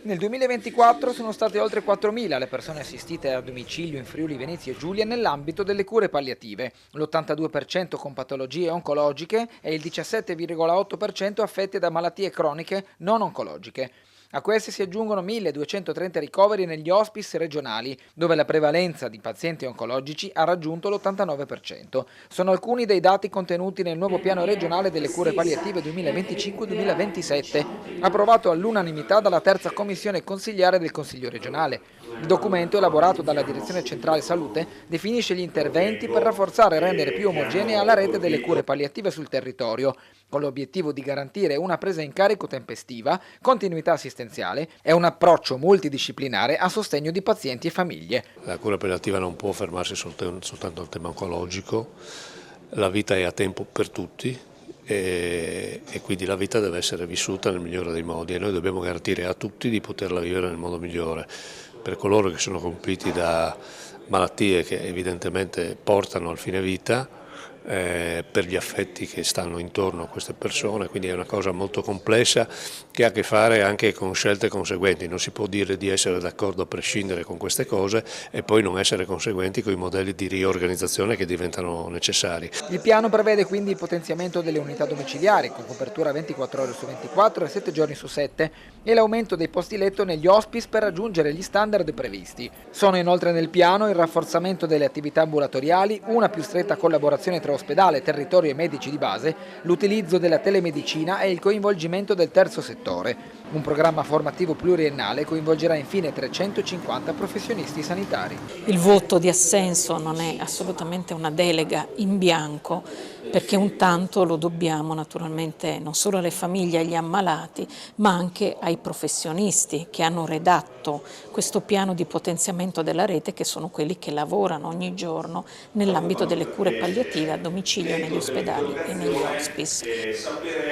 Nel 2024 sono state oltre 4.000 le persone assistite a domicilio in Friuli, Venezia e Giulia nell'ambito delle cure palliative, l'82% con patologie oncologiche e il 17,8% affette da malattie croniche non oncologiche. A questi si aggiungono 1.230 ricoveri negli hospice regionali, dove la prevalenza di pazienti oncologici ha raggiunto l'89%. Sono alcuni dei dati contenuti nel nuovo piano regionale delle cure palliative 2025-2027, approvato all'unanimità dalla terza commissione consigliare del Consiglio regionale. Il documento, elaborato dalla Direzione Centrale Salute, definisce gli interventi per rafforzare e rendere più omogenea la rete delle cure palliative sul territorio, con l'obiettivo di garantire una presa in carico tempestiva, continuità assistenziale e un approccio multidisciplinare a sostegno di pazienti e famiglie. La cura palliativa non può fermarsi soltanto al tema oncologico, la vita è a tempo per tutti e quindi la vita deve essere vissuta nel migliore dei modi e noi dobbiamo garantire a tutti di poterla vivere nel modo migliore. Per coloro che sono colpiti da malattie che evidentemente portano al fine vita, per gli affetti che stanno intorno a queste persone, quindi è una cosa molto complessa che ha a che fare anche con scelte conseguenti. Non si può dire di essere d'accordo a prescindere con queste cose e poi non essere conseguenti con i modelli di riorganizzazione che diventano necessari. Il piano prevede quindi il potenziamento delle unità domiciliari con copertura 24 ore su 24 e 7 giorni su 7 e l'aumento dei posti letto negli hospice per raggiungere gli standard previsti. Sono inoltre nel piano il rafforzamento delle attività ambulatoriali, una più stretta collaborazione tra ospedale, territorio e medici di base, l'utilizzo della telemedicina e il coinvolgimento del terzo settore. Un programma formativo pluriennale coinvolgerà infine 350 professionisti sanitari. Il voto di assenso non è assolutamente una delega in bianco, perché un tanto lo dobbiamo naturalmente non solo alle famiglie e agli ammalati, ma anche ai professionisti che hanno redatto questo piano di potenziamento della rete, che sono quelli che lavorano ogni giorno nell'ambito delle cure palliative a domicilio negli ospedali e negli hospice.